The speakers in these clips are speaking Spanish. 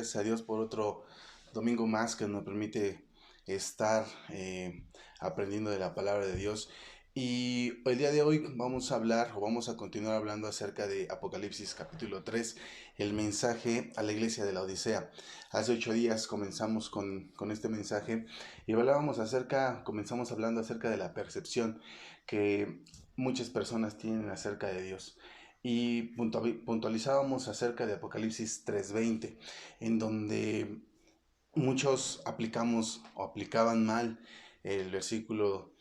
gracias a Dios por otro domingo más que nos permite estar aprendiendo de la palabra de Dios. Y el día de hoy vamos a hablar o vamos a continuar hablando acerca de Apocalipsis capítulo 3, el mensaje a la iglesia de la Odisea. Hace 8 días comenzamos con este mensaje y comenzamos hablando acerca de la percepción que muchas personas tienen acerca de Dios. Y puntualizábamos acerca de Apocalipsis 3:20, en donde muchos aplicamos o aplicaban mal el versículo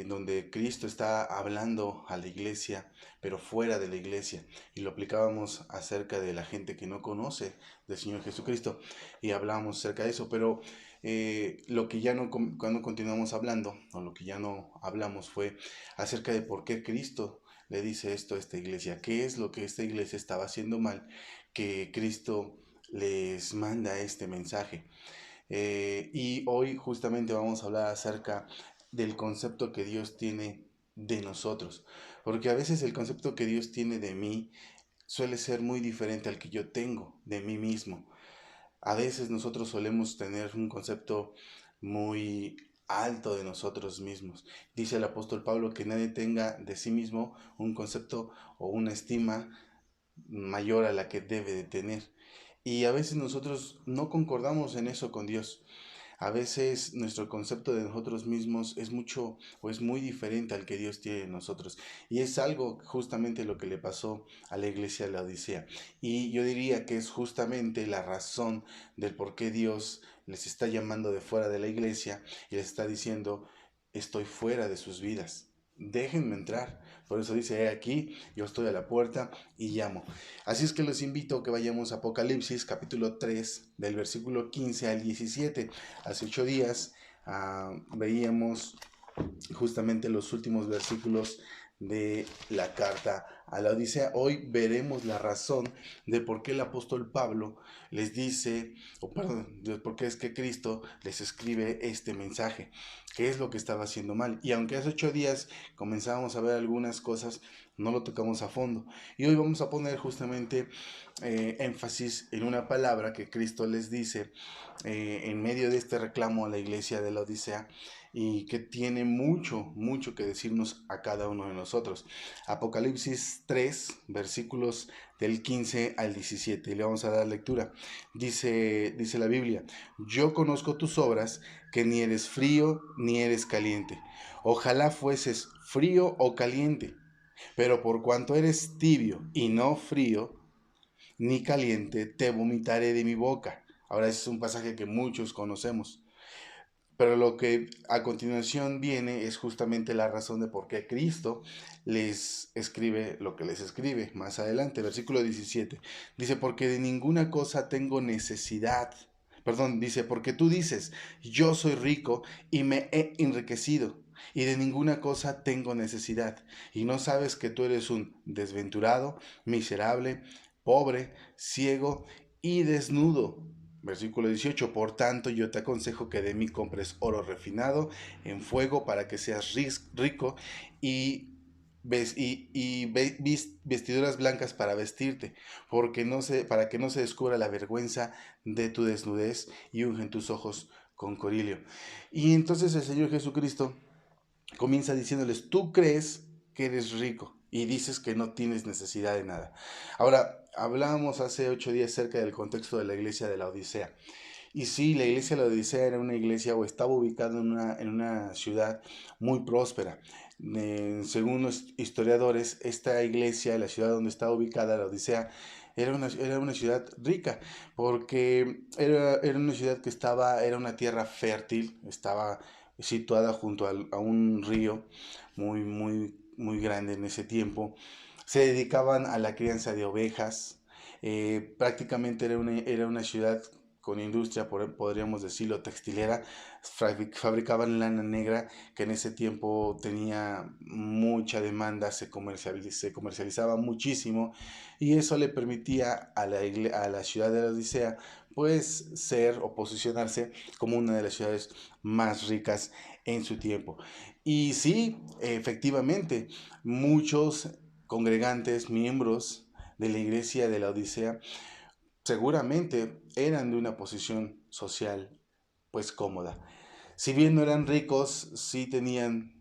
donde Cristo está hablando a la iglesia, pero fuera de la iglesia, y lo aplicábamos acerca de la gente que no conoce del Señor Jesucristo, y hablábamos acerca de eso, pero lo que ya no, cuando continuamos hablando, o lo que ya no hablamos fue acerca de por qué Cristo le dice esto a esta iglesia, qué es lo que esta iglesia estaba haciendo mal, que Cristo les manda este mensaje. Y hoy justamente vamos a hablar acerca del concepto que Dios tiene de nosotros, porque a veces el concepto que Dios tiene de mí suele ser muy diferente al que yo tengo de mí mismo. A veces nosotros solemos tener un concepto muy alto de nosotros mismos. Dice el apóstol Pablo que nadie tenga de sí mismo un concepto o una estima mayor a la que debe de tener. Y a veces nosotros no concordamos en eso con Dios. A veces nuestro concepto de nosotros mismos es mucho o es muy diferente al que Dios tiene de nosotros. Y es algo justamente lo que le pasó a la iglesia de la Odisea. Y yo diría que es justamente la razón del por qué Dios les está llamando de fuera de la iglesia y les está diciendo, estoy fuera de sus vidas. Déjenme entrar. Por eso dice, aquí, yo estoy a la puerta y llamo. Así es que los invito a que vayamos a Apocalipsis capítulo 3 del versículo 15 al 17. Hace 8 días veíamos justamente los últimos versículos de la carta a la Odisea. Hoy veremos la razón de por qué el apóstol Pablo les dice, o perdón, de por qué es que Cristo les escribe este mensaje, qué es lo que estaba haciendo mal. Y aunque hace 8 días comenzamos a ver algunas cosas, no lo tocamos a fondo. Y hoy vamos a poner justamente énfasis en una palabra que Cristo les dice en medio de este reclamo a la iglesia de la Odisea, y que tiene mucho, mucho que decirnos a cada uno de nosotros. Apocalipsis 3, versículos del 15 al 17. Y le vamos a dar lectura. Dice la Biblia, yo conozco tus obras, que ni eres frío ni eres caliente. Ojalá fueses frío o caliente, pero por cuanto eres tibio y no frío ni caliente, te vomitaré de mi boca. Ahora, ese es un pasaje que muchos conocemos. Pero lo que a continuación viene es justamente la razón de por qué Cristo les escribe lo que les escribe más adelante, versículo 17. Dice, porque de ninguna cosa tengo necesidad. Perdón, dice, porque tú dices, yo soy rico y me he enriquecido, y de ninguna cosa tengo necesidad. Y no sabes que tú eres un desventurado, miserable, pobre, ciego y desnudo. Versículo 18, por tanto yo te aconsejo que de mí compres oro refinado en fuego para que seas rico y, vestiduras blancas para vestirte, para que no se descubra la vergüenza de tu desnudez y ungen tus ojos con corilio. Y entonces el Señor Jesucristo comienza diciéndoles, tú crees que eres rico y dices que no tienes necesidad de nada. Ahora, hablábamos hace 8 días acerca del contexto de la iglesia de la Odisea. Y sí, la iglesia de la Odisea era una iglesia o estaba ubicada en una ciudad muy próspera. Según los historiadores, esta iglesia, la ciudad donde estaba ubicada la Odisea, era una ciudad rica, porque era una ciudad que era una tierra fértil, estaba situada junto a un río muy, muy, muy grande en ese tiempo. Se dedicaban a la crianza de ovejas. Prácticamente era una ciudad con industria, podríamos decirlo, textilera. Fabricaban lana negra, que en ese tiempo tenía mucha demanda, se comercializaba muchísimo, y eso le permitía a la ciudad de la Odisea pues ser o posicionarse como una de las ciudades más ricas en su tiempo. Y sí, efectivamente, muchos congregantes, miembros de la iglesia de la Odisea, seguramente eran de una posición social pues cómoda. Si bien no eran ricos, sí tenían,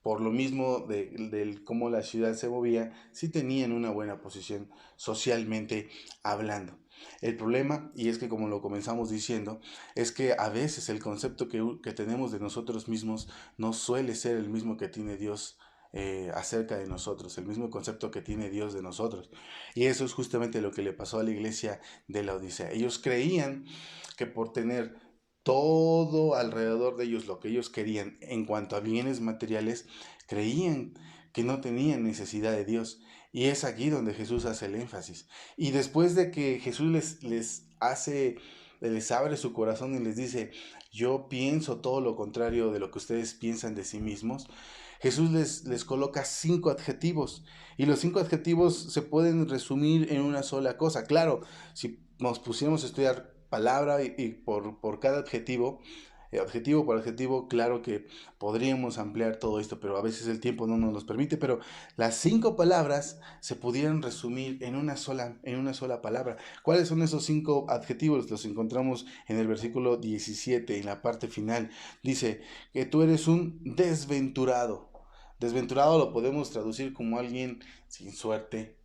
por lo mismo de cómo la ciudad se movía, sí tenían una buena posición socialmente hablando. El problema, y es que como lo comenzamos diciendo, es que a veces el concepto que tenemos de nosotros mismos no suele ser el mismo que tiene Dios acerca de nosotros, el mismo concepto que tiene Dios de nosotros. Y eso es justamente lo que le pasó a la iglesia de la Odisea. Ellos creían que por tener todo alrededor de ellos lo que ellos querían en cuanto a bienes materiales, creían que no tenían necesidad de Dios. Y es aquí donde Jesús hace el énfasis. Y después de que Jesús les abre su corazón y les dice, yo pienso todo lo contrario de lo que ustedes piensan de sí mismos, Jesús les coloca 5 adjetivos. Y los 5 adjetivos se pueden resumir en una sola cosa. Claro, si nos pusiéramos a estudiar palabra y por cada adjetivo, adjetivo por adjetivo, claro que podríamos ampliar todo esto, pero a veces el tiempo no nos los permite. Pero las 5 palabras se pudieran resumir en una sola palabra. ¿Cuáles son esos 5 adjetivos? Los encontramos en el versículo 17, en la parte final. Dice que tú eres un desventurado. Desventurado lo podemos traducir como alguien sin suerte,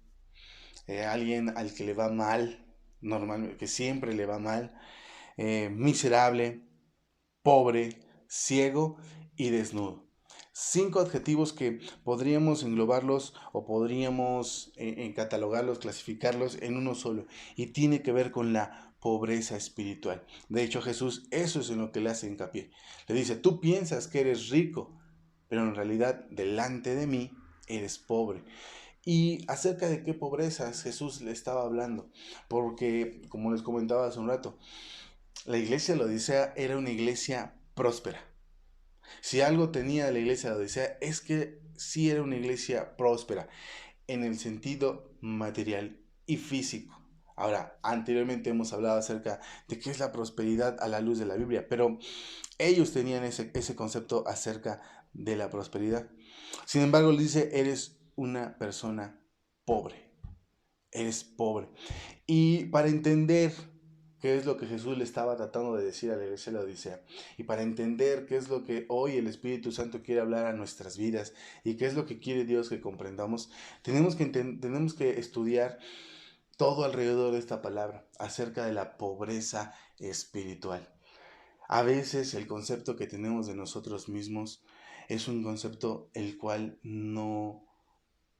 alguien al que le va mal, normalmente, que siempre le va mal, miserable, pobre, ciego y desnudo. 5 adjetivos que podríamos englobarlos o podríamos catalogarlos, clasificarlos en uno solo. Y tiene que ver con la pobreza espiritual. De hecho, Jesús, eso es en lo que le hace hincapié. Le dice, tú piensas que eres rico, pero en realidad delante de mí eres pobre. ¿Y acerca de qué pobrezas Jesús le estaba hablando? Porque, como les comentaba hace un rato, la iglesia de la Odisea era una iglesia próspera. Si algo tenía la iglesia de la Odisea es que sí era una iglesia próspera en el sentido material y físico. Ahora, anteriormente hemos hablado acerca de qué es la prosperidad a la luz de la Biblia, pero ellos tenían ese concepto acerca de la prosperidad. Sin embargo, le dice, eres una persona pobre, eres pobre. Y para entender qué es lo que Jesús le estaba tratando de decir a la iglesia de la Odisea, y para entender qué es lo que hoy el Espíritu Santo quiere hablar a nuestras vidas, y qué es lo que quiere Dios que comprendamos, tenemos que estudiar todo alrededor de esta palabra, acerca de la pobreza espiritual. A veces el concepto que tenemos de nosotros mismos es un concepto el cual no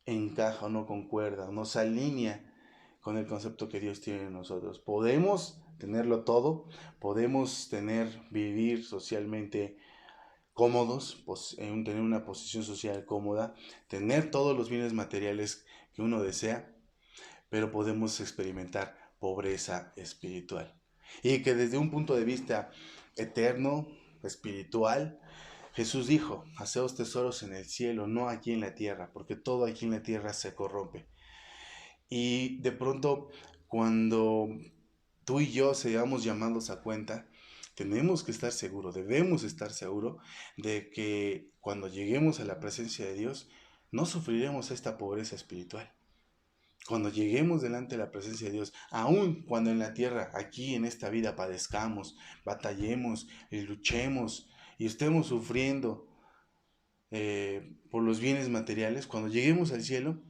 encaja o no concuerda, no se alinea con el concepto que Dios tiene en nosotros. Podemos tenerlo todo, podemos vivir socialmente cómodos, tener una posición social cómoda, tener todos los bienes materiales que uno desea, pero podemos experimentar pobreza espiritual. Y que desde un punto de vista eterno, espiritual, Jesús dijo, haceos tesoros en el cielo, no aquí en la tierra, porque todo aquí en la tierra se corrompe. Y de pronto, cuando tú y yo seamos llamados a cuenta, tenemos que estar seguros, debemos estar seguros de que cuando lleguemos a la presencia de Dios, no sufriremos esta pobreza espiritual. Cuando lleguemos delante de la presencia de Dios, aun cuando en la tierra, aquí en esta vida, padezcamos, batallemos y luchemos y estemos sufriendo por los bienes materiales, cuando lleguemos al cielo,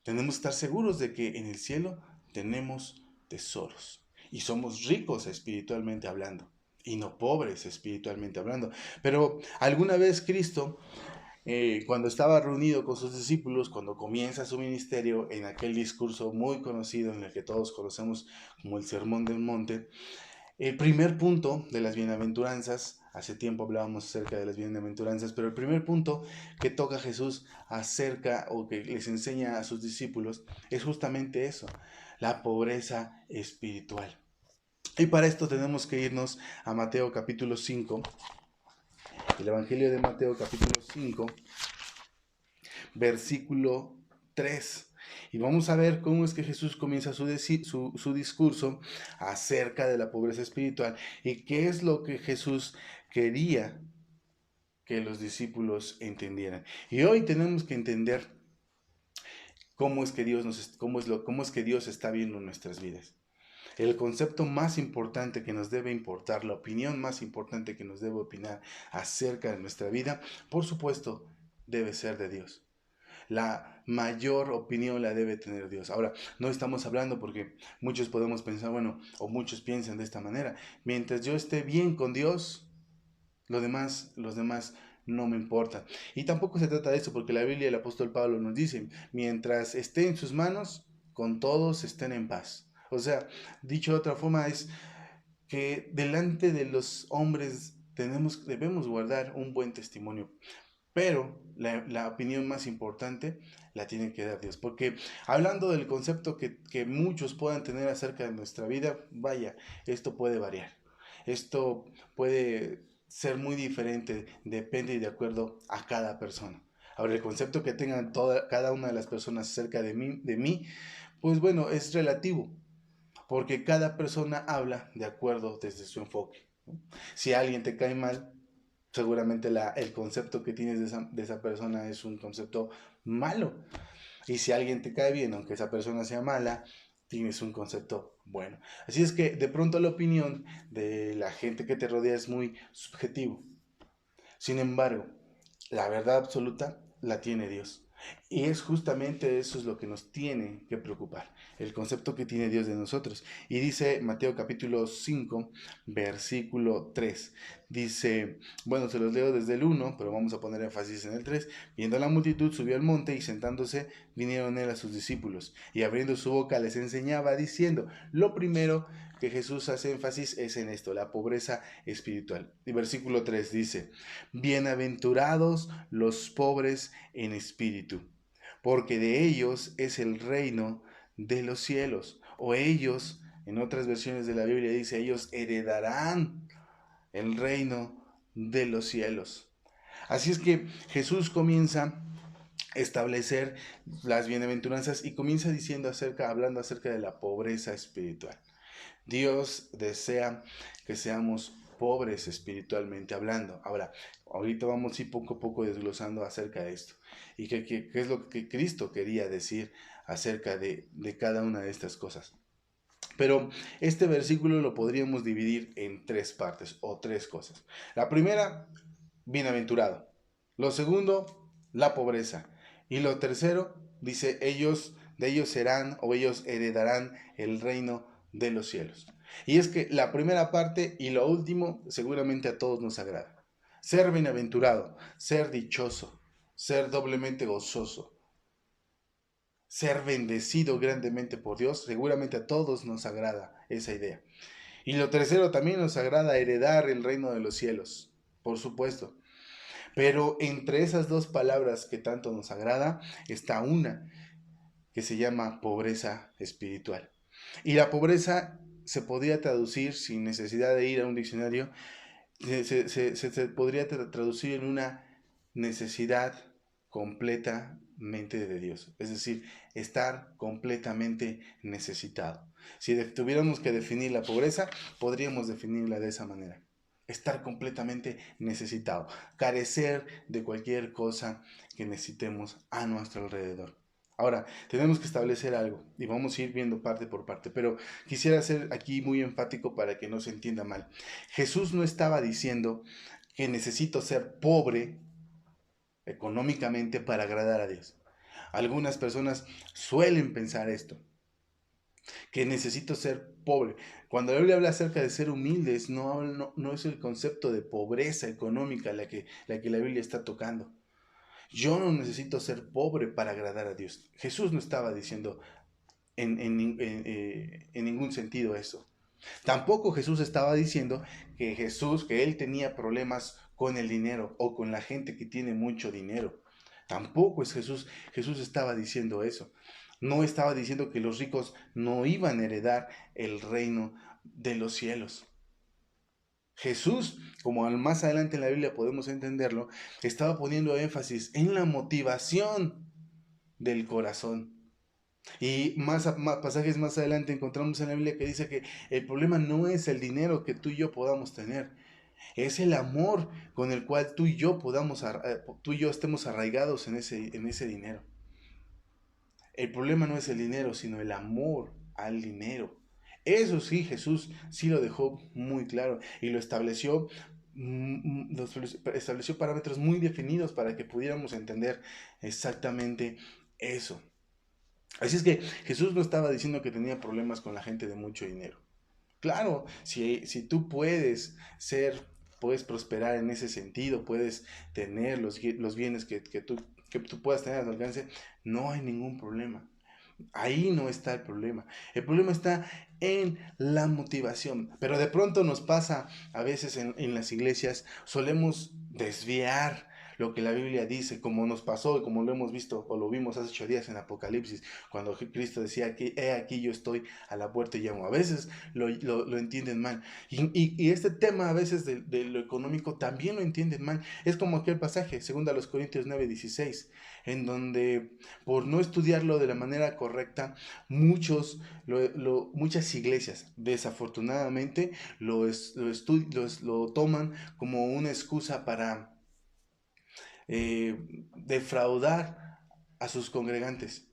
tenemos que estar seguros de que en el cielo tenemos tesoros y somos ricos espiritualmente hablando y no pobres espiritualmente hablando. Pero alguna vez Cristo, cuando estaba reunido con sus discípulos, cuando comienza su ministerio, en aquel discurso muy conocido en el que todos conocemos como el Sermón del Monte, el primer punto de las bienaventuranzas, hace tiempo hablábamos acerca de las bienaventuranzas, pero el primer punto que toca Jesús acerca o que les enseña a sus discípulos es justamente eso, la pobreza espiritual. Y para esto tenemos que irnos a Mateo capítulo 5, el Evangelio de Mateo capítulo 5, versículo 3. Y vamos a ver cómo es que Jesús comienza su discurso acerca de la pobreza espiritual y qué es lo que Jesús quería que los discípulos entendieran. Y hoy tenemos que entender cómo es que Dios está viendo nuestras vidas. El concepto más importante que nos debe importar, la opinión más importante que nos debe opinar acerca de nuestra vida, por supuesto, debe ser de Dios. La mayor opinión la debe tener Dios. Ahora, no estamos hablando porque muchos podemos pensar, bueno, o muchos piensan de esta manera, mientras yo esté bien con Dios, los demás no me importan. Y tampoco se trata de eso, porque la Biblia, el apóstol Pablo nos dice, mientras esté en sus manos, con todos estén en paz. O sea, dicho de otra forma, es que delante de los hombres debemos guardar un buen testimonio. Pero la opinión más importante la tiene que dar Dios. Porque hablando del concepto que muchos puedan tener acerca de nuestra vida, vaya, esto puede variar. Esto puede ser muy diferente, depende y de acuerdo a cada persona. Ahora, el concepto que tengan cada una de las personas acerca de mí, pues bueno, es relativo, porque cada persona habla de acuerdo desde su enfoque. Si alguien te cae mal, seguramente el concepto que tienes de esa persona es un concepto malo. Y si alguien te cae bien, aunque esa persona sea mala, tienes un concepto bueno. Así es que de pronto la opinión de la gente que te rodea es muy subjetivo. Sin embargo, la verdad absoluta la tiene Dios. Y es justamente eso es lo que nos tiene que preocupar, el concepto que tiene Dios de nosotros. Y dice Mateo capítulo 5, versículo 3. Dice, bueno, se los leo desde el 1, pero vamos a poner énfasis en el 3. Viendo a la multitud, subió al monte y sentándose, vinieron él a sus discípulos. Y abriendo su boca les enseñaba diciendo, lo primero que Jesús hace énfasis es en esto, la pobreza espiritual. Y versículo 3 dice, bienaventurados los pobres en espíritu, porque de ellos es el reino de los cielos. O ellos, en otras versiones de la Biblia dice, ellos heredarán el reino de los cielos. Así es que Jesús comienza a establecer las bienaventuranzas y comienza hablando acerca de la pobreza espiritual. Dios desea que seamos pobres espiritualmente hablando. Ahora, ahorita vamos a ir poco a poco desglosando acerca de esto. Y qué es lo que Cristo quería decir acerca de cada una de estas cosas. Pero este versículo lo podríamos dividir en tres partes o tres cosas. La primera, bienaventurado. Lo segundo, la pobreza. Y lo tercero, dice, de ellos serán o ellos heredarán el reino de los cielos. Y es que la primera parte y lo último seguramente a todos nos agrada. Ser bienaventurado, ser dichoso, ser doblemente gozoso, ser bendecido grandemente por Dios, seguramente a todos nos agrada esa idea. Y lo tercero también nos agrada heredar el reino de los cielos, por supuesto. Pero entre esas dos palabras que tanto nos agrada está una que se llama pobreza espiritual. Y la pobreza se podría traducir, sin necesidad de ir a un diccionario, se podría traducir en una necesidad completamente de Dios. Es decir, estar completamente necesitado. Si tuviéramos que definir la pobreza, podríamos definirla de esa manera. Estar completamente necesitado, carecer de cualquier cosa que necesitemos a nuestro alrededor. Ahora, tenemos que establecer algo y vamos a ir viendo parte por parte, pero quisiera ser aquí muy enfático para que no se entienda mal. Jesús no estaba diciendo que necesito ser pobre económicamente para agradar a Dios. Algunas personas suelen pensar esto, que necesito ser pobre. Cuando la Biblia habla acerca de ser humildes, no es el concepto de pobreza económica la que la Biblia está tocando. Yo no necesito ser pobre para agradar a Dios. Jesús no estaba diciendo en ningún sentido eso. Tampoco Jesús estaba diciendo que él tenía problemas con el dinero o con la gente que tiene mucho dinero. Tampoco es Jesús estaba diciendo eso. No estaba diciendo que los ricos no iban a heredar el reino de los cielos. Jesús, como más adelante en la Biblia podemos entenderlo, estaba poniendo énfasis en la motivación del corazón. Y pasajes más adelante encontramos en la Biblia que dice que el problema no es el dinero que tú y yo podamos tener, es el amor con el cual tú y yo estemos arraigados en ese dinero. El problema no es el dinero, sino el amor al dinero. Eso sí, Jesús sí lo dejó muy claro y lo estableció, estableció parámetros muy definidos para que pudiéramos entender exactamente eso. Así es que Jesús no estaba diciendo que tenía problemas con la gente de mucho dinero. Claro, si tú puedes prosperar en ese sentido, puedes tener los bienes que tú puedas tener al alcance, no hay ningún problema. Ahí no está el problema. El problema está en la motivación. Pero de pronto nos pasa a veces en las iglesias, solemos desviar lo que la Biblia dice, como nos pasó y como lo hemos visto o lo vimos hace 8 días en Apocalipsis, cuando Cristo decía que he aquí yo estoy a la puerta y llamo. A veces lo entienden mal. Y este tema a veces de lo económico también lo entienden mal. Es como aquel pasaje, 2 Corintios 9:16, en donde por no estudiarlo de la manera correcta, muchas iglesias desafortunadamente lo toman como una excusa para defraudar a sus congregantes.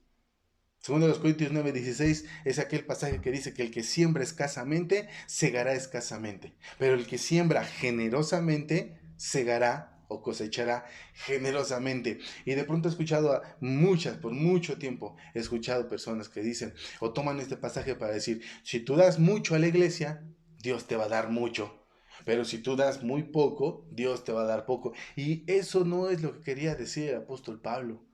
Segundo los Corintios 9:16 es aquel pasaje que dice que el que siembra escasamente, segará escasamente. Pero el que siembra generosamente, segará o cosechará generosamente. Y de pronto he escuchado por mucho tiempo, he escuchado personas que dicen o toman este pasaje para decir, si tú das mucho a la iglesia, Dios te va a dar mucho. Pero si tú das muy poco, Dios te va a dar poco. Y eso no es lo que quería decir el apóstol Pablo.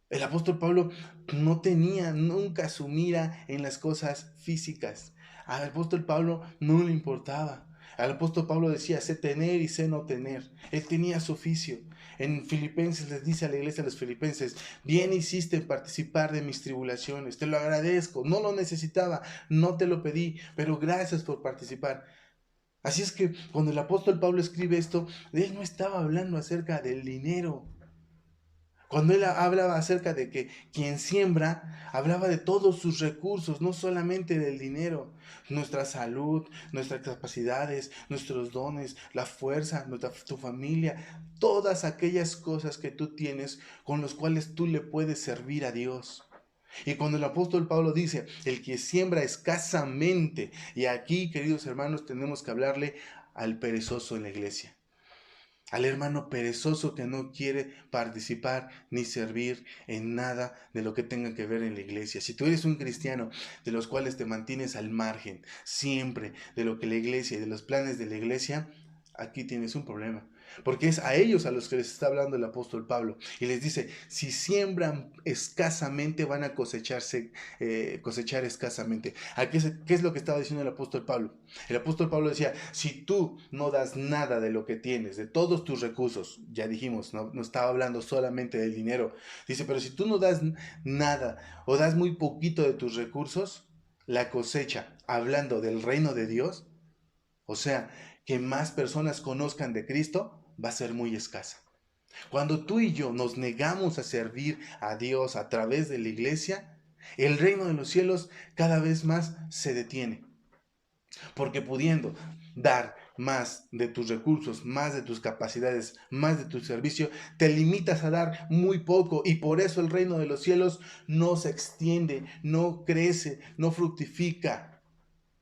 El apóstol Pablo no tenía nunca su mira en las cosas físicas. Al apóstol Pablo no le importaba. Al apóstol Pablo decía, sé tener y sé no tener. Él tenía su oficio. En Filipenses les dice a la iglesia de los filipenses, bien hiciste en participar de mis tribulaciones, te lo agradezco, no lo necesitaba, no te lo pedí, pero gracias por participar. Así es que cuando el apóstol Pablo escribe esto, él no estaba hablando acerca del dinero. Cuando él hablaba acerca de que quien siembra, hablaba de todos sus recursos, no solamente del dinero, nuestra salud, nuestras capacidades, nuestros dones, la fuerza, tu familia, todas aquellas cosas que tú tienes con los cuales tú le puedes servir a Dios. Y cuando el apóstol Pablo dice, el que siembra escasamente, y aquí, queridos hermanos, tenemos que hablarle al perezoso en la iglesia. Al hermano perezoso que no quiere participar ni servir en nada de lo que tenga que ver en la iglesia. Si tú eres un cristiano de los cuales te mantienes al margen siempre de lo que la iglesia y de los planes de la iglesia, aquí tienes un problema. Porque es a ellos a los que les está hablando el apóstol Pablo. Y les dice, si siembran escasamente van a cosechar escasamente. ¿Qué es lo que estaba diciendo el apóstol Pablo? El apóstol Pablo decía, si tú no das nada de lo que tienes, de todos tus recursos, ya dijimos, no estaba hablando solamente del dinero, dice, pero si tú no das nada o das muy poquito de tus recursos, la cosecha, hablando del reino de Dios, o sea, que más personas conozcan de Cristo, va a ser muy escasa. Cuando tú y yo nos negamos a servir a Dios a través de la iglesia, el reino de los cielos cada vez más se detiene. Porque pudiendo dar más de tus recursos, más de tus capacidades, más de tu servicio, te limitas a dar muy poco y por eso el reino de los cielos no se extiende, no crece, no fructifica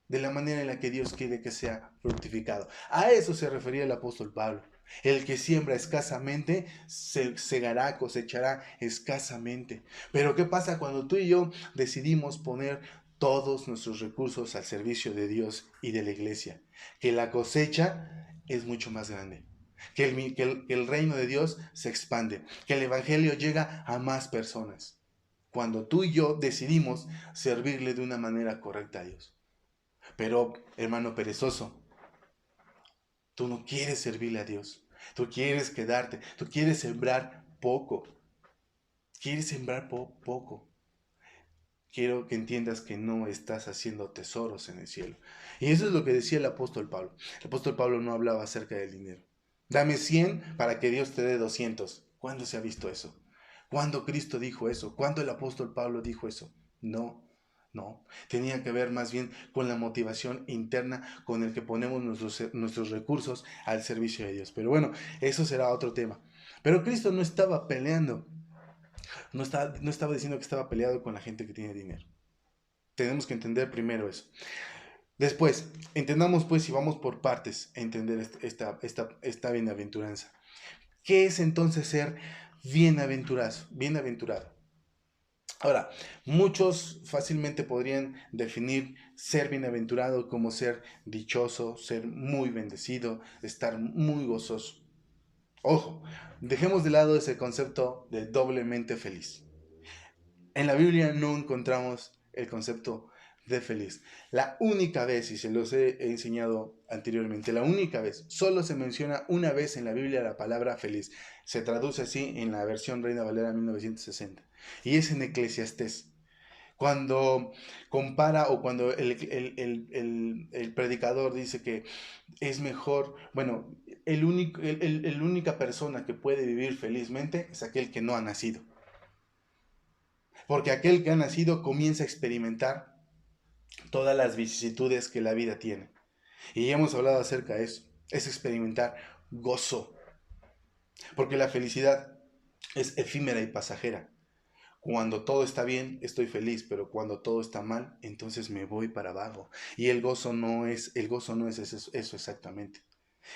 de la manera en la que Dios quiere que sea fructificado. A eso se refería el apóstol Pablo. El que siembra escasamente, segará, cosechará escasamente. Pero ¿qué pasa cuando tú y yo decidimos poner todos nuestros recursos al servicio de Dios y de la iglesia? Que la cosecha es mucho más grande. Que el reino de Dios se expande. Que el evangelio llega a más personas. Cuando tú y yo decidimos servirle de una manera correcta a Dios. Pero, hermano perezoso, tú no quieres servirle a Dios. Tú quieres quedarte. Tú quieres sembrar poco. Quieres sembrar poco. Quiero que entiendas que no estás haciendo tesoros en el cielo. Y eso es lo que decía el apóstol Pablo. El apóstol Pablo no hablaba acerca del dinero. Dame 100 para que Dios te dé 200. ¿Cuándo se ha visto eso? ¿Cuándo Cristo dijo eso? ¿Cuándo el apóstol Pablo dijo eso? No. No, tenía que ver más bien con la motivación interna con el que ponemos nuestros recursos al servicio de Dios. Pero bueno, eso será otro tema. Pero Cristo no estaba peleando, no estaba diciendo que estaba peleado con la gente que tiene dinero. Tenemos que entender primero eso. Después, entendamos pues y vamos por partes a entender esta bienaventuranza. ¿Qué es entonces ser bienaventurado? Ahora, muchos fácilmente podrían definir ser bienaventurado como ser dichoso, ser muy bendecido, estar muy gozoso. Ojo, dejemos de lado ese concepto de doblemente feliz. En la Biblia no encontramos el concepto de feliz. La única vez, y se los he enseñado anteriormente, la única vez, solo se menciona una vez en la Biblia la palabra feliz. Se traduce así en la versión Reina Valera 1960. Y es en Eclesiastés. Cuando compara o cuando el predicador dice que es mejor, bueno, la única persona que puede vivir felizmente es aquel que no ha nacido. Porque aquel que ha nacido comienza a experimentar todas las vicisitudes que la vida tiene. Y ya hemos hablado acerca de eso. Es experimentar gozo. Porque la felicidad es efímera y pasajera. Cuando todo está bien, estoy feliz, pero cuando todo está mal, entonces me voy para abajo. Y el gozo no es eso exactamente.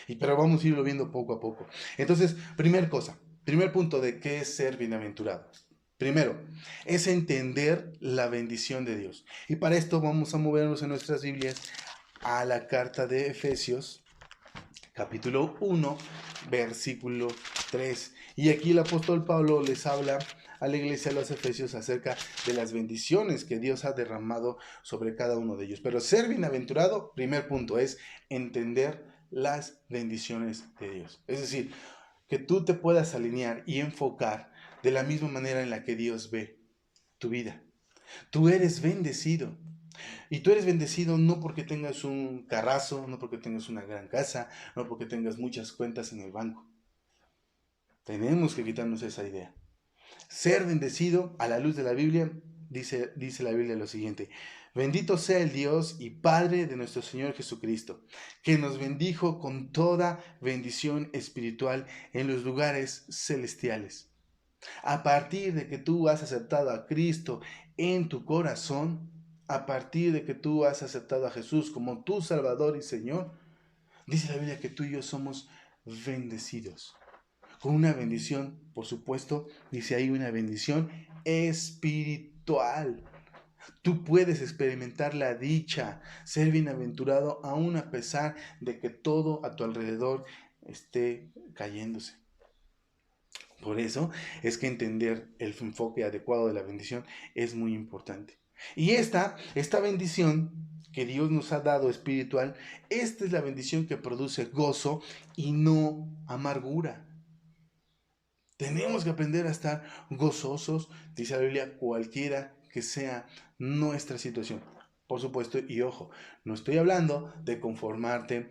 Pero vamos a irlo viendo poco a poco. Entonces, primer punto de qué es ser bienaventurado. Primero, es entender la bendición de Dios. Y para esto vamos a movernos en nuestras Biblias a la carta de Efesios, capítulo 1, versículo 3. Y aquí el apóstol Pablo les habla a la iglesia de los Efesios acerca de las bendiciones que Dios ha derramado sobre cada uno de ellos. Pero ser bienaventurado, primer punto, es entender las bendiciones de Dios. Es decir, que tú te puedas alinear y enfocar de la misma manera en la que Dios ve tu vida. Tú eres bendecido. Y tú eres bendecido no porque tengas un carrazo, no porque tengas una gran casa, no porque tengas muchas cuentas en el banco. Tenemos que quitarnos esa idea. Ser bendecido a la luz de la Biblia, dice la Biblia lo siguiente: bendito sea el Dios y Padre de nuestro Señor Jesucristo, que nos bendijo con toda bendición espiritual en los lugares celestiales. A partir de que tú has aceptado a Cristo en tu corazón, a partir de que tú has aceptado a Jesús como tu Salvador y Señor, dice la Biblia que tú y yo somos bendecidos. Con una bendición, por supuesto, dice ahí una bendición espiritual. Tú puedes experimentar la dicha, ser bienaventurado aún a pesar de que todo a tu alrededor esté cayéndose. Por eso es que entender el enfoque adecuado de la bendición es muy importante. Y esta bendición que Dios nos ha dado espiritual, esta es la bendición que produce gozo y no amargura. Tenemos que aprender a estar gozosos, dice la Biblia, cualquiera que sea nuestra situación. Por supuesto, y ojo, no estoy hablando de conformarte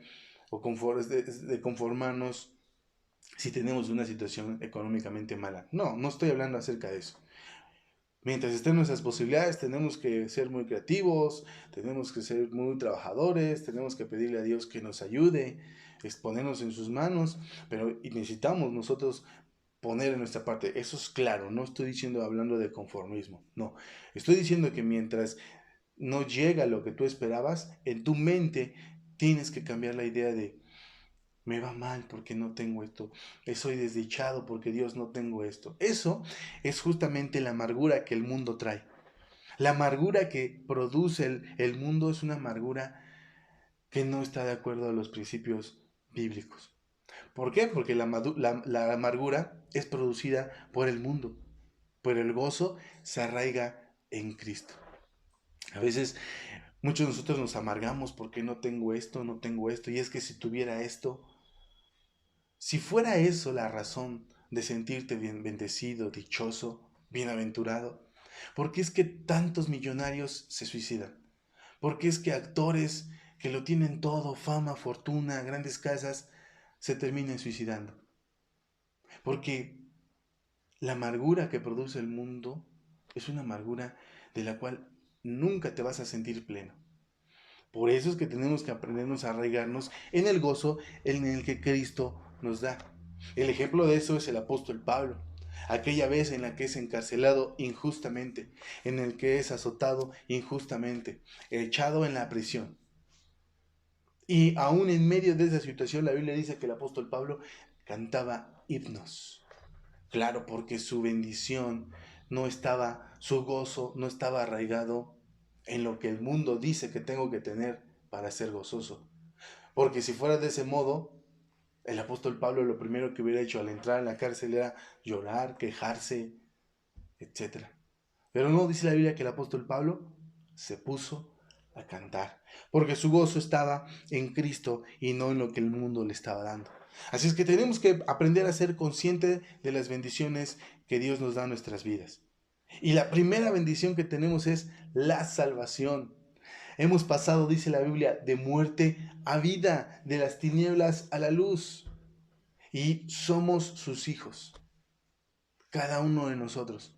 o de conformarnos si tenemos una situación económicamente mala. No, no estoy hablando acerca de eso. Mientras estén nuestras posibilidades, tenemos que ser muy creativos, tenemos que ser muy trabajadores, tenemos que pedirle a Dios que nos ayude, exponernos en sus manos, pero necesitamos nosotros poner en nuestra parte. Eso es claro, no estoy hablando de conformismo, no. Estoy diciendo que mientras no llega lo que tú esperabas, en tu mente tienes que cambiar la idea de me va mal porque no tengo esto, soy desdichado porque Dios no tengo esto. Eso es justamente la amargura que el mundo trae. La amargura que produce el mundo es una amargura que no está de acuerdo a los principios bíblicos. ¿Por qué? Porque la amargura es producida por el mundo, pero el gozo se arraiga en Cristo. A veces muchos de nosotros nos amargamos porque no tengo esto, no tengo esto, y es que si tuviera esto, si fuera eso la razón de sentirte bien bendecido, dichoso, bienaventurado, ¿por qué es que tantos millonarios se suicidan? ¿Por qué es que actores que lo tienen todo, fama, fortuna, grandes casas, se terminan suicidando? Porque la amargura que produce el mundo es una amargura de la cual nunca te vas a sentir pleno. Por eso es que tenemos que aprendernos a arraigarnos en el gozo en el que Cristo nos da. El ejemplo de eso es el apóstol Pablo. Aquella vez en la que es encarcelado injustamente, en el que es azotado injustamente, echado en la prisión. Y aún en medio de esa situación, la Biblia dice que el apóstol Pablo cantaba himnos. Claro, porque su bendición no estaba, su gozo no estaba arraigado en lo que el mundo dice que tengo que tener para ser gozoso. Porque si fuera de ese modo, el apóstol Pablo lo primero que hubiera hecho al entrar en la cárcel era llorar, quejarse, etcétera. Pero no, dice la Biblia que el apóstol Pablo se puso a cantar, porque su gozo estaba en Cristo y no en lo que el mundo le estaba dando. Así es que tenemos que aprender a ser conscientes de las bendiciones que Dios nos da en nuestras vidas. Y la primera bendición que tenemos es la salvación. Hemos pasado, dice la Biblia, de muerte a vida, de las tinieblas a la luz. Y somos sus hijos, cada uno de nosotros.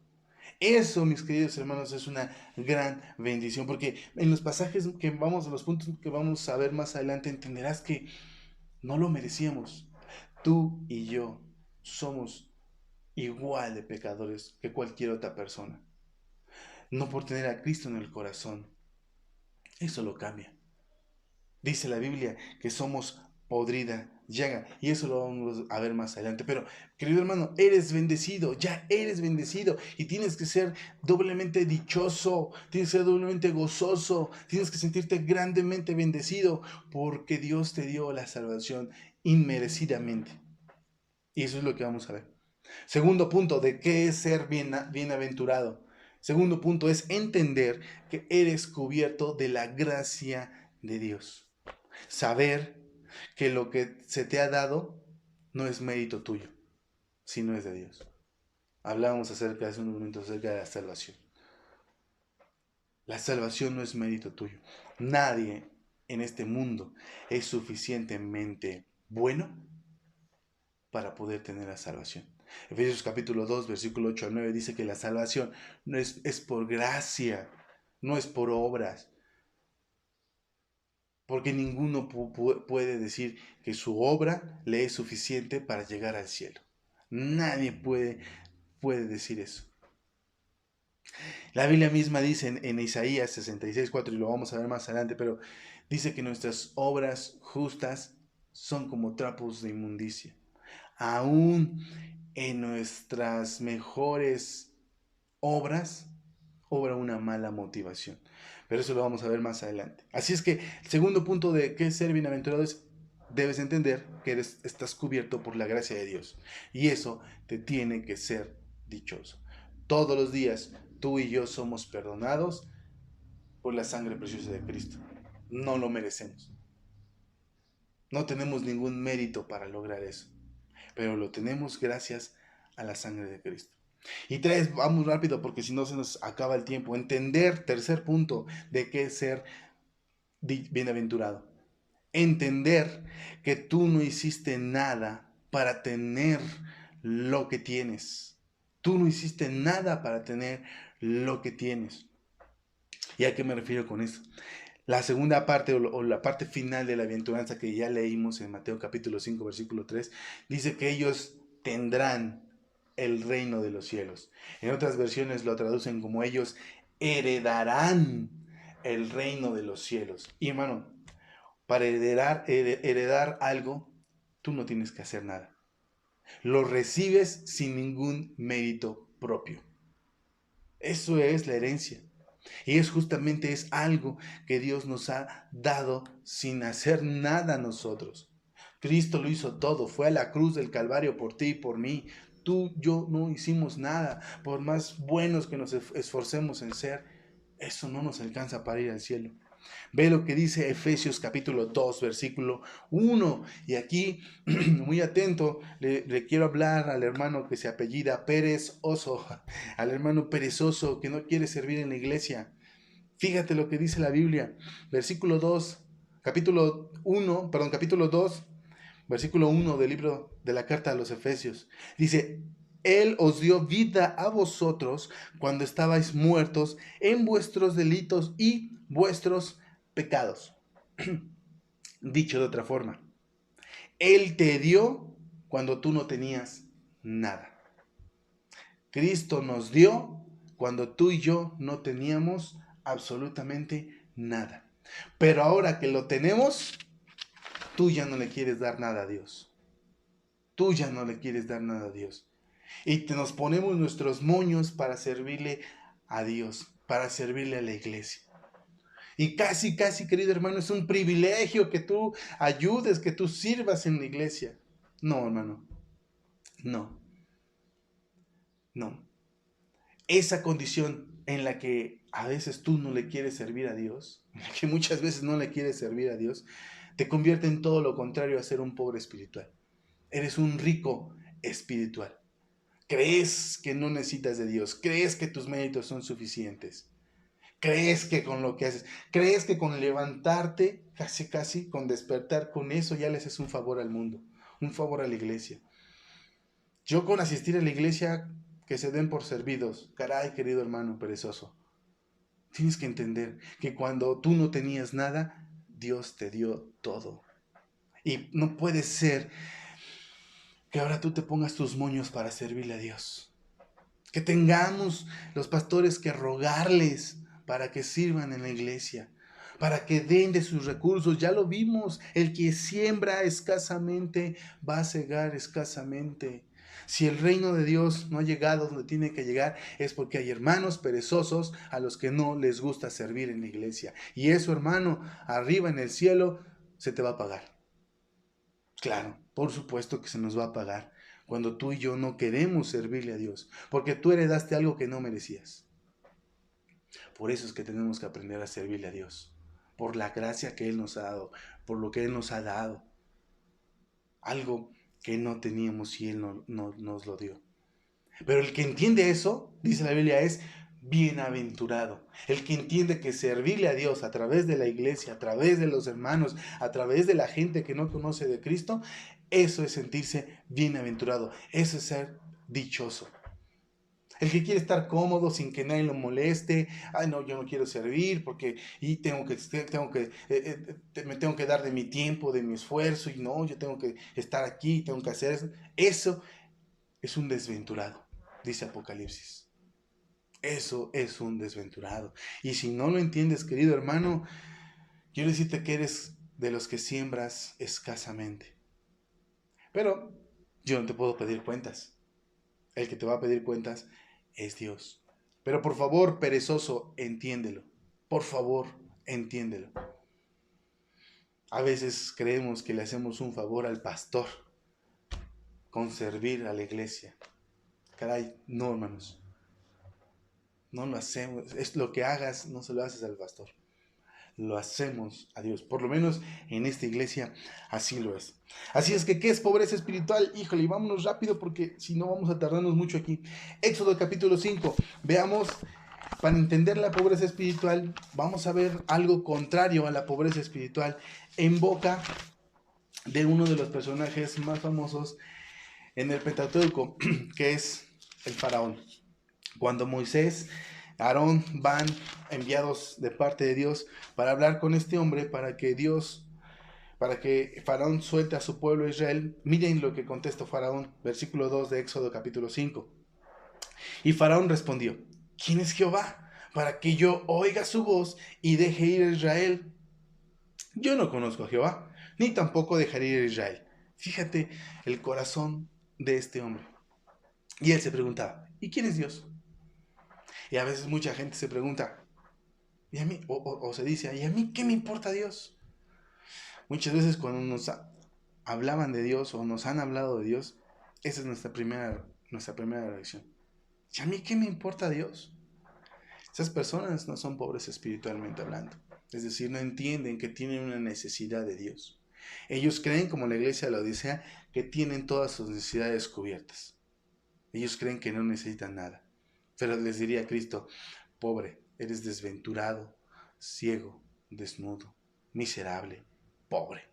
Eso, mis queridos hermanos, es una gran bendición, porque en los pasajes que vamos, los puntos que vamos a ver más adelante, entenderás que no lo merecíamos. Tú y yo somos igual de pecadores que cualquier otra persona. No por tener a Cristo en el corazón, eso lo cambia. Dice la Biblia que somos podrida llaga, y eso lo vamos a ver más adelante. Pero, querido hermano, eres bendecido, ya eres bendecido, y tienes que ser doblemente dichoso, tienes que ser doblemente gozoso, tienes que sentirte grandemente bendecido, porque Dios te dio la salvación inmerecidamente. Y eso es lo que vamos a ver. Segundo punto, ¿de qué es ser bienaventurado? Segundo punto es entender que eres cubierto de la gracia de Dios. Saber que lo que se te ha dado no es mérito tuyo, sino es de Dios. Hablábamos hace unos momentos acerca de la salvación. La salvación no es mérito tuyo. Nadie en este mundo es suficientemente bueno para poder tener la salvación. Efesios capítulo 2, versículo 8 al 9 dice que la salvación no es por gracia, no es por obras. Porque ninguno puede decir que su obra le es suficiente para llegar al cielo. Nadie puede decir eso. La Biblia misma dice en Isaías 66:4, y lo vamos a ver más adelante, pero dice que nuestras obras justas son como trapos de inmundicia. Aún en nuestras mejores obras obra una mala motivación. Pero eso lo vamos a ver más adelante. Así es que el segundo punto de qué es ser bienaventurado es, debes entender que estás cubierto por la gracia de Dios. Y eso te tiene que ser dichoso. Todos los días tú y yo somos perdonados por la sangre preciosa de Cristo. No lo merecemos. No tenemos ningún mérito para lograr eso. Pero lo tenemos gracias a la sangre de Cristo. Y tres, vamos rápido porque si no se nos acaba el tiempo. Entender, tercer punto, de qué es ser bienaventurado. Entender que tú no hiciste nada para tener lo que tienes. Tú no hiciste nada para tener lo que tienes. ¿Y a qué me refiero con eso? La segunda parte o la parte final de la bienaventuranza que ya leímos en Mateo capítulo 5, versículo 3, dice que ellos tendrán el reino de los cielos. En otras versiones lo traducen como ellos heredarán el reino de los cielos. Y hermano, para heredar algo, tú no tienes que hacer nada. Lo recibes sin ningún mérito propio. Eso es la herencia. Y es algo que Dios nos ha dado sin hacer nada nosotros. Cristo lo hizo todo, fue a la cruz del Calvario por ti y por mí. Tú, yo no hicimos nada. Por más buenos que nos esforcemos en ser, eso no nos alcanza para ir al cielo. Ve lo que dice Efesios capítulo 2, versículo 1. Y aquí, muy atento, le quiero hablar al hermano que se apellida Perezoso, al hermano perezoso que no quiere servir en la iglesia. Fíjate lo que dice la Biblia, versículo 2, capítulo 2, versículo 1 del libro de la carta a los Efesios. Dice, Él os dio vida a vosotros cuando estabais muertos en vuestros delitos y vuestros pecados. Dicho de otra forma, Él te dio cuando tú no tenías nada. Cristo nos dio cuando tú y yo no teníamos absolutamente nada. Pero ahora que lo tenemos, tú ya no le quieres dar nada a Dios. Tú ya no le quieres dar nada a Dios. Y nos ponemos nuestros moños para servirle a Dios, para servirle a la iglesia. Y casi, querido hermano, es un privilegio que tú ayudes, que tú sirvas en la iglesia. No, hermano, no, no. Esa condición en la que a veces tú no le quieres servir a Dios, en la que muchas veces no le quieres servir a Dios, te convierte en todo lo contrario a ser un pobre espiritual. Eres un rico espiritual. Crees que no necesitas de Dios, crees que tus méritos son suficientes. Crees que con lo que haces, crees que con levantarte, casi, con despertar, con eso ya le haces un favor al mundo, un favor a la iglesia. Yo con asistir a la iglesia, que se den por servidos. Caray, querido hermano perezoso. Tienes que entender que cuando tú no tenías nada, Dios te dio todo. Y no puede ser que ahora tú te pongas tus moños para servirle a Dios. Que tengamos los pastores que rogarles para que sirvan en la iglesia, para que den de sus recursos. Ya lo vimos, el que siembra escasamente va a segar escasamente. Si el reino de Dios no ha llegado donde tiene que llegar, es porque hay hermanos perezosos a los que no les gusta servir en la iglesia. Y eso, hermano, arriba en el cielo se te va a pagar. Claro, por supuesto que se nos va a pagar cuando tú y yo no queremos servirle a Dios, porque tú heredaste algo que no merecías. Por eso es que tenemos que aprender a servirle a Dios, por la gracia que Él nos ha dado, por lo que Él nos ha dado. Algo que no teníamos y Él nos lo dio. Pero el que entiende eso, dice la Biblia, es bienaventurado. El que entiende que servirle a Dios a través de la iglesia, a través de los hermanos, a través de la gente que no conoce de Cristo, eso es sentirse bienaventurado, eso es ser dichoso. El que quiere estar cómodo sin que nadie lo moleste, ay no, yo no quiero servir porque me tengo que dar de mi tiempo, de mi esfuerzo y no, yo tengo que estar aquí, tengo que hacer eso. Eso es un desventurado, dice Apocalipsis. Eso es un desventurado. Y si no lo entiendes, querido hermano, quiero decirte que eres de los que siembras escasamente. Pero yo no te puedo pedir cuentas. El que te va a pedir cuentas es Dios. Pero por favor, perezoso, entiéndelo. Por favor, entiéndelo. A veces creemos que le hacemos un favor al pastor con servir a la iglesia. Caray, no, hermanos. No lo hacemos. Es lo que hagas, no se lo haces al pastor. Lo hacemos a Dios. Por lo menos en esta iglesia así lo es. Así es que, ¿qué es pobreza espiritual? Híjole, y vámonos rápido porque si no vamos a tardarnos mucho aquí. Éxodo capítulo 5. Veamos, para entender la pobreza espiritual, vamos a ver algo contrario a la pobreza espiritual en boca de uno de los personajes más famosos en el Pentateuco, que es el faraón. Cuando Moisés, Aarón van enviados de parte de Dios para hablar con este hombre, para que Faraón suelte a su pueblo Israel, miren lo que contestó Faraón, versículo 2 de Éxodo capítulo 5. Y Faraón respondió: ¿quién es Jehová para que yo oiga su voz y deje ir a Israel? Yo no conozco a Jehová, ni tampoco dejaré ir a Israel. Fíjate el corazón de este hombre. Y él se preguntaba: ¿y quién es Dios? Y a veces mucha gente se pregunta, ¿y a mí? O se dice, ¿y a mí qué me importa Dios? Muchas veces cuando nos hablaban de Dios o nos han hablado de Dios, esa es nuestra primera reacción. ¿Y a mí qué me importa Dios? Esas personas no son pobres espiritualmente hablando. Es decir, no entienden que tienen una necesidad de Dios. Ellos creen, como la iglesia de la Odisea, que tienen todas sus necesidades cubiertas. Ellos creen que no necesitan nada. Pero les diría a Cristo: pobre, eres desventurado, ciego, desnudo, miserable, pobre.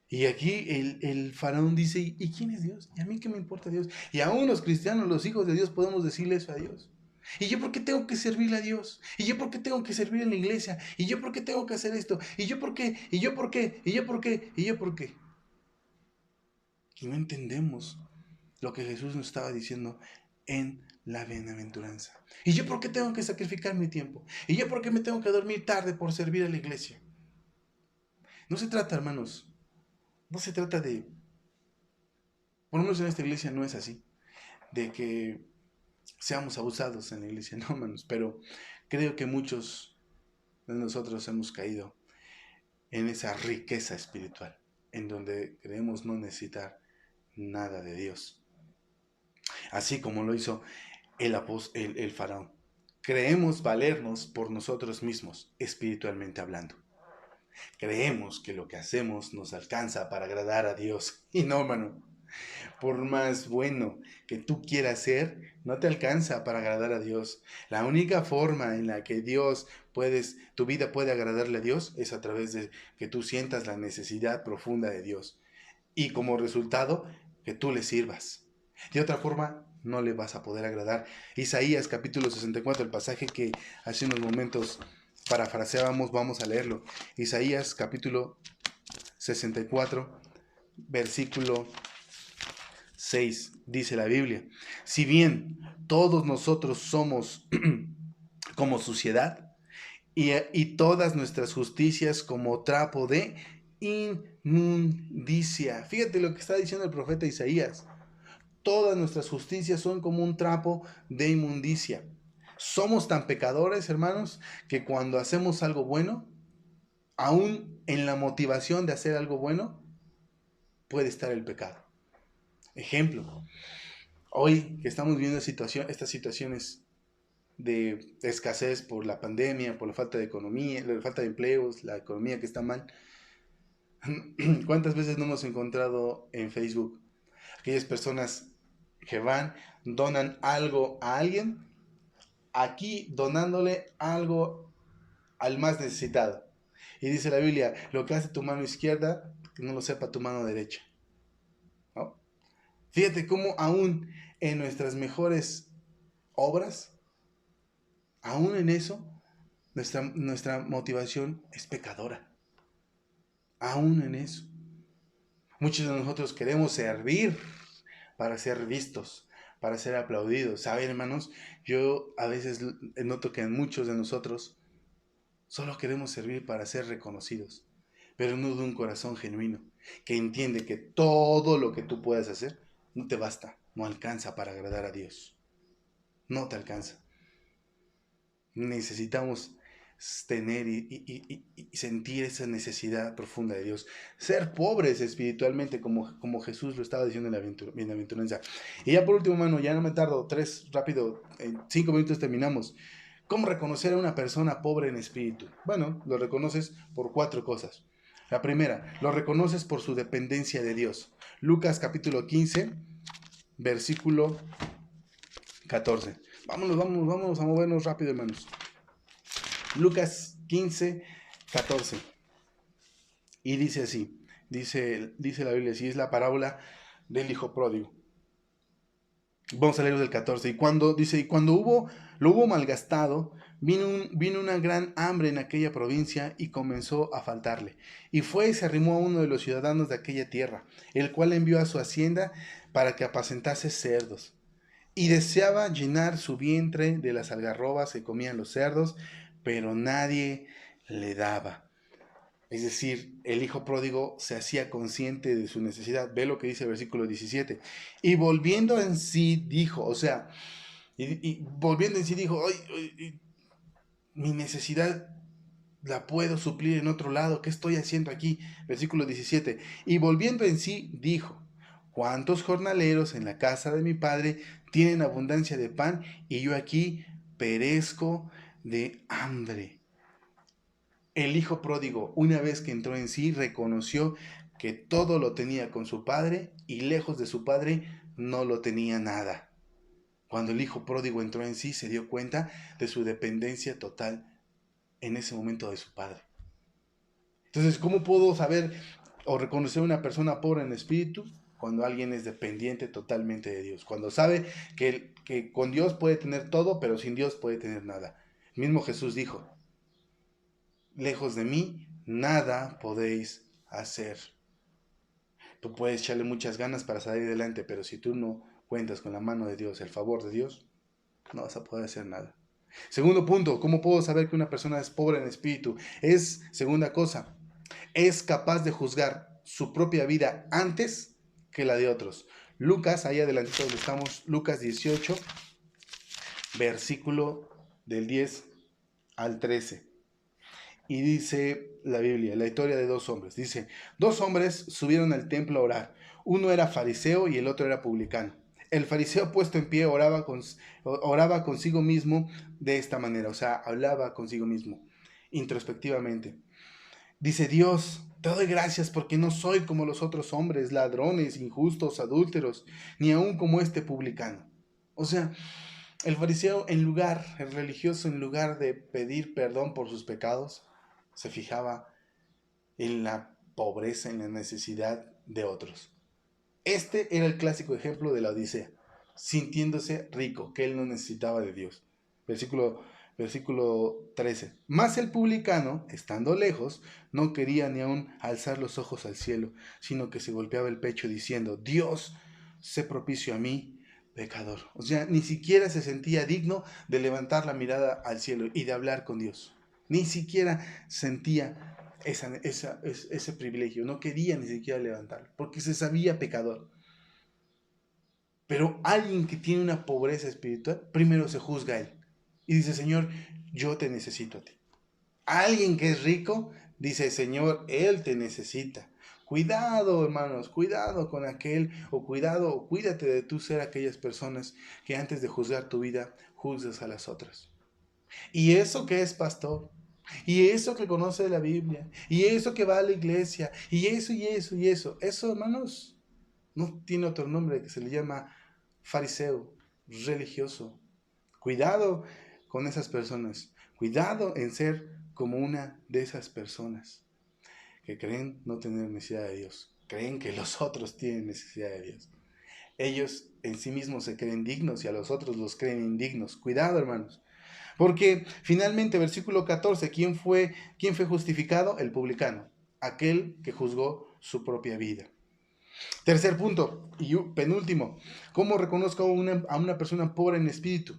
Y aquí el faraón dice: ¿y quién es Dios? ¿Y a mí qué me importa Dios? Y aún los cristianos, los hijos de Dios, podemos decirle eso a Dios. ¿Y yo por qué tengo que servirle a Dios? ¿Y yo por qué tengo que servir en la iglesia? ¿Y yo por qué tengo que hacer esto? ¿Y yo por qué? ¿Y yo por qué? ¿Y yo por qué? ¿Y yo por qué? Y no entendemos lo que Jesús nos estaba diciendo en la bienaventuranza. ¿Y yo por qué tengo que sacrificar mi tiempo? ¿Y yo por qué me tengo que dormir tarde por servir a la iglesia? No se trata, hermanos, no se trata de, por lo menos en esta iglesia no es así, de que seamos abusados en la iglesia, no, hermanos, pero creo que muchos de nosotros hemos caído en esa riqueza espiritual, en donde creemos no necesitar nada de Dios, así como lo hizo el faraón. Creemos valernos por nosotros mismos, espiritualmente hablando. Creemos que lo que hacemos nos alcanza para agradar a Dios. Y no, hermano, por más bueno que tú quieras ser, no te alcanza para agradar a Dios. La única forma en la que tu vida puede agradarle a Dios es a través de que tú sientas la necesidad profunda de Dios. Y como resultado, que tú le sirvas. De otra forma, no le vas a poder agradar. Isaías capítulo 64, el pasaje que hace unos momentos parafraseábamos, vamos a leerlo. Isaías capítulo 64, versículo 6, dice la Biblia: si bien todos nosotros somos como suciedad, y todas nuestras justicias como trapo de inmundicia. Fíjate lo que está diciendo el profeta Isaías. Todas nuestras justicias son como un trapo de inmundicia. Somos tan pecadores, hermanos, que cuando hacemos algo bueno, aún en la motivación de hacer algo bueno, puede estar el pecado. Ejemplo, hoy que estamos viendo estas situaciones de escasez por la pandemia, por la falta de economía, la falta de empleos, la economía que está mal. ¿Cuántas veces no hemos encontrado en Facebook aquellas personas que van, donan algo a alguien, aquí donándole algo al más necesitado? Y dice la Biblia, lo que hace tu mano izquierda, que no lo sepa tu mano derecha, ¿no? Fíjate cómo aún en nuestras mejores obras, aún en eso, nuestra motivación es pecadora. Aún en eso. Muchos de nosotros queremos servir para ser vistos, para ser aplaudidos. ¿Saben, hermanos? Yo a veces noto que en muchos de nosotros solo queremos servir para ser reconocidos, pero no de un corazón genuino, que entiende que todo lo que tú puedas hacer no te basta, no alcanza para agradar a Dios. No te alcanza. Necesitamos tener y sentir esa necesidad profunda de Dios. Ser pobres espiritualmente, como Jesús lo estaba diciendo en la bienaventuranza. Y ya por último, mano, ya no me tardo, rápido, en 5 minutos terminamos. ¿Cómo reconocer a una persona pobre en espíritu? Bueno, lo reconoces por 4 cosas. La primera, lo reconoces por su dependencia de Dios. Lucas capítulo 15, versículo 14. Vámonos a movernos rápido, hermanos. Lucas 15, 14. Y dice así, dice la Biblia, así es la parábola del hijo pródigo. Vamos a leer del 14. Y cuando lo hubo malgastado, vino una gran hambre en aquella provincia y comenzó a faltarle. Y fue y se arrimó a uno de los ciudadanos de aquella tierra, el cual envió a su hacienda para que apacentase cerdos. Y deseaba llenar su vientre de las algarrobas que comían los cerdos, pero nadie le daba. Es decir, el hijo pródigo se hacía consciente de su necesidad. Ve lo que dice el versículo 17. Y volviendo en sí dijo, o sea, volviendo en sí dijo, mi necesidad la puedo suplir en otro lado. ¿Qué estoy haciendo aquí? Versículo 17. Y volviendo en sí dijo, ¿cuántos jornaleros en la casa de mi padre tienen abundancia de pan y yo aquí perezco de hambre? El hijo pródigo, una vez que entró en sí, reconoció que todo lo tenía con su padre y lejos de su padre no lo tenía nada. Cuando el hijo pródigo entró en sí, se dio cuenta de su dependencia total en ese momento de su padre. Entonces, ¿cómo puedo saber o reconocer a una persona pobre en espíritu? Cuando alguien es dependiente totalmente de Dios. Cuando sabe que con Dios puede tener todo, pero sin Dios puede tener nada. El mismo Jesús dijo, lejos de mí, nada podéis hacer. Tú puedes echarle muchas ganas para salir adelante, pero si tú no cuentas con la mano de Dios, el favor de Dios, no vas a poder hacer nada. Segundo punto, ¿cómo puedo saber que una persona es pobre en espíritu? Segunda cosa, es capaz de juzgar su propia vida antes que la de otros. Lucas, ahí adelantito donde estamos, Lucas 18, versículo del 10 al 13. Y dice la Biblia, la historia de dos hombres. Dice, dos hombres subieron al templo a orar. Uno era fariseo y el otro era publicano. El fariseo puesto en pie oraba consigo mismo de esta manera, o sea, hablaba consigo mismo, introspectivamente. Dice, Dios, te doy gracias porque no soy como los otros hombres, ladrones, injustos, adúlteros, ni aun como este publicano. O sea, el religioso, en lugar de pedir perdón por sus pecados, se fijaba en la pobreza, en la necesidad de otros. Este era el clásico ejemplo de la Odisea, sintiéndose rico, que él no necesitaba de Dios. Versículo 13. Mas el publicano, estando lejos, no quería ni aun alzar los ojos al cielo, sino que se golpeaba el pecho diciendo, Dios, sé propicio a mí, pecador. O sea, ni siquiera se sentía digno de levantar la mirada al cielo y de hablar con Dios. Ni siquiera sentía ese privilegio. No quería ni siquiera levantarlo, porque se sabía pecador. Pero alguien que tiene una pobreza espiritual, primero se juzga a él. Y dice, Señor, yo te necesito a ti. Alguien que es rico, dice, Señor, Él te necesita. Cuidado, hermanos, cuidado con aquel, o cuidado, o cuídate de tú ser aquellas personas que antes de juzgar tu vida, juzgas a las otras. Y eso que es pastor, y eso que conoce la Biblia, y eso que va a la iglesia, y eso, hermanos, no tiene otro nombre que se le llama fariseo, religioso. Cuidado con esas personas. Cuidado en ser como una de esas personas que creen no tener necesidad de Dios. Creen que los otros tienen necesidad de Dios. Ellos en sí mismos se creen dignos y a los otros los creen indignos. Cuidado, hermanos. Porque finalmente, versículo 14, ¿quién fue justificado? El publicano, aquel que juzgó su propia vida. Tercer punto y penúltimo, ¿cómo reconozco a una persona pobre en espíritu?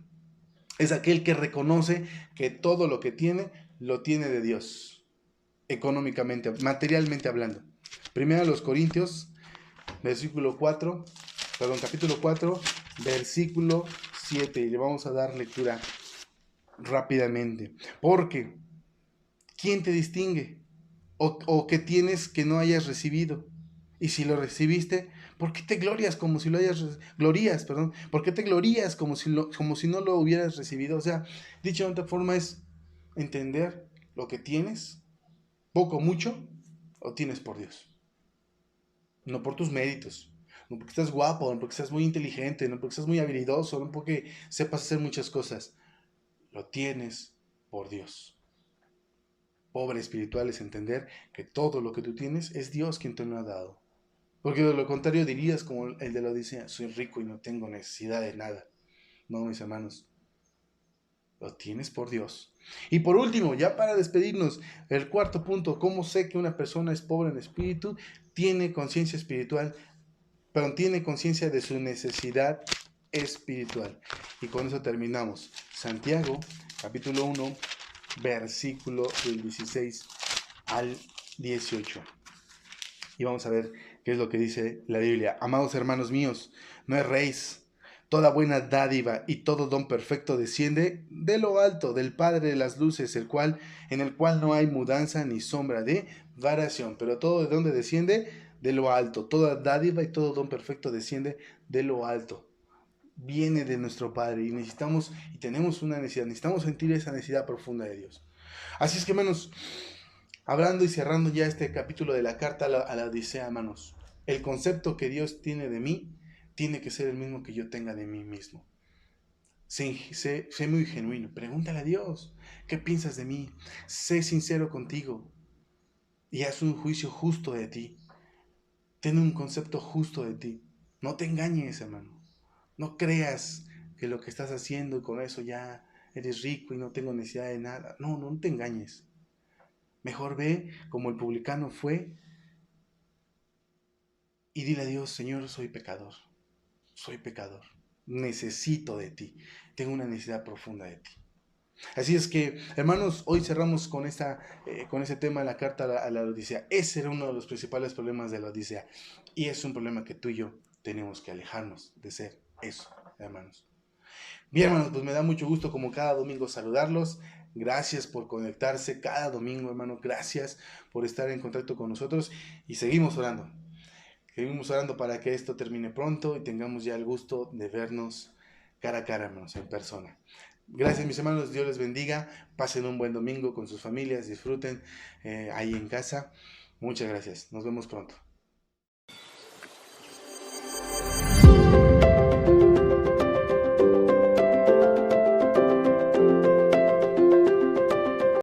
Es aquel que reconoce que todo lo que tiene, lo tiene de Dios, económicamente, materialmente hablando. Primero los Corintios, capítulo 4, versículo 7, y le vamos a dar lectura rápidamente. Porque, ¿quién te distingue? ¿O qué tienes que no hayas recibido? Y si lo recibiste, ¿por qué te glorias como si lo glorías, perdón? ¿Por qué te glorías como si no lo hubieras recibido? O sea, dicho de otra forma es entender lo que tienes, poco o mucho, lo tienes por Dios. No por tus méritos, no porque estás guapo, no porque estás muy inteligente, no porque estás muy habilidoso, no porque sepas hacer muchas cosas. Lo tienes por Dios. Pobre espiritual es entender que todo lo que tú tienes es Dios quien te lo ha dado. Porque de lo contrario dirías como el de la Odisea, soy rico y no tengo necesidad de nada. No, mis hermanos, lo tienes por Dios. Y por último, ya para despedirnos, el cuarto punto, ¿cómo sé que una persona es pobre en espíritu? Tiene conciencia espiritual, pero tiene conciencia de su necesidad espiritual. Y con eso terminamos. Santiago, capítulo 1, versículo del 16 al 18. Y vamos a ver qué es lo que dice la Biblia. Amados hermanos míos, no erréis. Toda buena dádiva y todo don perfecto desciende de lo alto, del Padre de las luces, en el cual no hay mudanza ni sombra de variación. Pero todo de dónde desciende, de lo alto. Toda dádiva y todo don perfecto desciende de lo alto. Viene de nuestro Padre y tenemos una necesidad, necesitamos sentir esa necesidad profunda de Dios. Así es que, hermanos, hablando y cerrando ya este capítulo de la carta a la Odisea, hermanos, el concepto que Dios tiene de mí tiene que ser el mismo que yo tenga de mí mismo. Sé muy genuino, pregúntale a Dios, ¿qué piensas de mí? Sé sincero contigo y haz un juicio justo de ti. Ten un concepto justo de ti. No te engañes, hermano. No creas que lo que estás haciendo con eso ya eres rico y no tengo necesidad de nada. No, no te engañes. Mejor ve como el publicano fue y dile a Dios, Señor, soy pecador. soy pecador, necesito de ti, tengo una necesidad profunda de ti. Así es que, hermanos, hoy cerramos con ese tema de la carta a la Odisea. Ese era uno de los principales problemas de la Odisea. Y es un problema que tú y yo tenemos que alejarnos de ser eso, hermanos. Bien, hermanos, pues me da mucho gusto como cada domingo saludarlos. Gracias por conectarse cada domingo, hermano. Gracias por estar en contacto con nosotros. Y seguimos orando. Seguimos orando para que esto termine pronto y tengamos ya el gusto de vernos cara a cara, hermanos, en persona. Gracias, mis hermanos. Dios les bendiga. Pasen un buen domingo con sus familias. Disfruten ahí en casa. Muchas gracias. Nos vemos pronto.